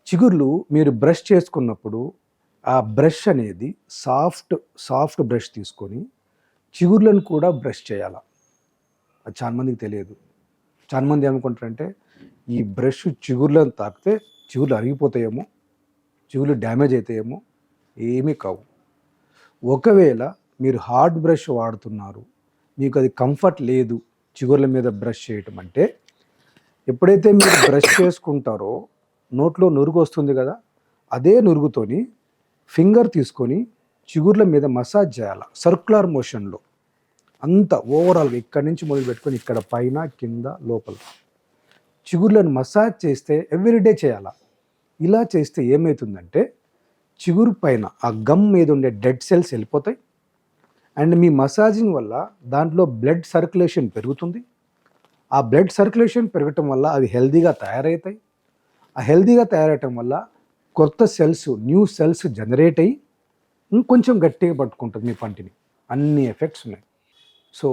చిగుర్లు మీరు బ్రష్ చేసుకున్నప్పుడు ఆ బ్రష్ అనేది సాఫ్ట్ బ్రష్ తీసుకొని చిగుర్లను కూడా బ్రష్ చేయాలి. అది చాలా మందికి తెలియదు. చాలా మంది ఏమనుకుంటారంటే ఈ బ్రష్ చిగుర్లను తాకితే చిగుర్లు అరిగిపోతాయేమో, చిగుర్లు డ్యామేజ్ అవుతాయేమో. ఏమీ కావు. ఒకవేళ మీరు హార్డ్ బ్రష్ వాడుతున్నారు, మీకు అది కంఫర్ట్ లేదు చిగుర్ల మీద బ్రష్ చేయటం అంటే, ఎప్పుడైతే మీరు బ్రష్ చేసుకుంటారో నోట్లో నురుగు వస్తుంది కదా, అదే నురుగుతోని ఫింగర్ తీసుకొని చిగుర్ల మీద మసాజ్ చేయాలి సర్క్యులర్ మోషన్లో. అంత ఓవరాల్గా ఇక్కడి నుంచి మొదలు పెట్టుకొని ఇక్కడ పైన కింద లోపల చిగుర్లను మసాజ్ చేస్తే ఎవ్రీడే చేయాలి. ఇలా చేస్తే ఏమవుతుందంటే చిగురు పైన ఆ గమ్ మీద ఉండే డెడ్ సెల్స్ వెళ్ళిపోతాయి. అండ్ మీ మసాజింగ్ వల్ల దాంట్లో బ్లడ్ సర్క్యులేషన్ పెరుగుతుంది. ఆ బ్లడ్ సర్క్యులేషన్ పెరగటం వల్ల అవి హెల్దీగా తయారవుతాయి. ఆ హెల్దీగా తయారవటం వల్ల కొత్త సెల్స్, న్యూ సెల్స్ జనరేట్ అయ్యి ఇంకొంచెం గట్టిగా పట్టుకుంటుంది మీ పంటిని. అన్ని ఎఫెక్ట్స్ ఉన్నాయి. So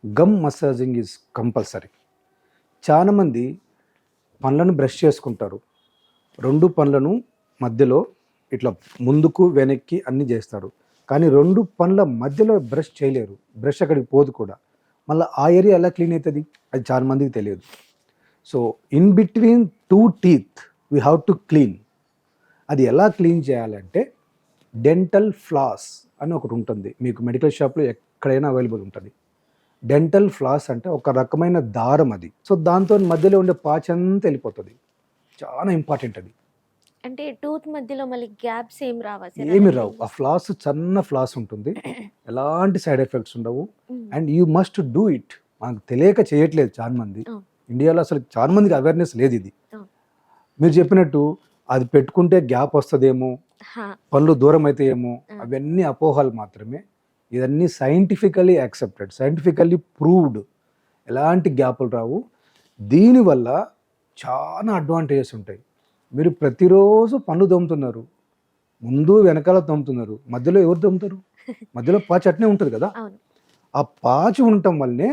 gum massaging is compulsory. చాలామంది పండ్లను బ్రష్ చేసుకుంటారు, రెండు పండ్లను మధ్యలో ఇట్లా ముందుకు వెనక్కి అన్నీ చేస్తారు, కానీ రెండు పండ్ల మధ్యలో బ్రష్ చేయలేరు. బ్రష్ అక్కడికి పోదు కూడా. మళ్ళీ ఆ ఏరియా ఎలా క్లీన్ అవుతుంది అది చాలా మందికి తెలియదు. So in between two teeth we have to clean. అది ఎలా క్లీన్ చేయాలంటే డెంటల్ ఫ్లాస్ అని ఒకటి ఉంటుంది, మీకు మెడికల్ షాప్లో ఎక్కడైనా అవైలబుల్ ఉంటుంది. డెంటల్ ఫ్లాస్ అంటే ఒక రకమైన దారం అది. సో దాంతో మధ్యలో ఉండే పాచంతా వెళ్ళిపోతుంది. చాలా ఇంపార్టెంట్ అది. అంటే టూత్ మధ్యలో మళ్ళీ గ్యాప్స్ ఏం రావా సార్? ఏమి రావు. ఆ ఫ్లాస్ చిన్న ఫ్లాస్ ఉంటుంది, ఎలాంటి సైడ్ ఎఫెక్ట్స్ ఉండవు. And you must do it. మనకు తెలియక చేయట్లేదు చాలా మంది. ఇండియాలో అసలు చాలా మందికి అవేర్నెస్ లేదు ఇది. మీరు చెప్పినట్టు అది పెట్టుకుంటే గ్యాప్ వస్తుందేమో, పళ్ళు దూరం అవుతాయేమో, అవన్నీ అపోహలు మాత్రమే. ఇవన్నీ సైంటిఫికల్లీ యాక్సెప్టెడ్, సైంటిఫికల్లీ ప్రూవ్డ్. ఎలాంటి గ్యాపులు రావు. దీనివల్ల చాలా అడ్వాంటేజెస్ ఉంటాయి. మీరు ప్రతిరోజు పళ్ళు తోముతున్నారు, ముందు వెనకాల తోముతున్నారు, మధ్యలో ఎవరు తోముతారు? మధ్యలో పాచి అట్నే ఉంటుంది కదా. ఆ పాచి ఉండటం వల్లనే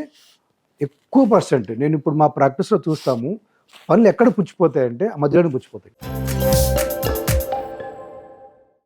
ఎక్కువ పర్సెంట్, నేను ఇప్పుడు మా ప్రాక్టీస్లో చూస్తాము, పళ్ళు ఎక్కడ పుచ్చిపోతాయంటే ఆ మధ్యలోనే పుచ్చిపోతాయి.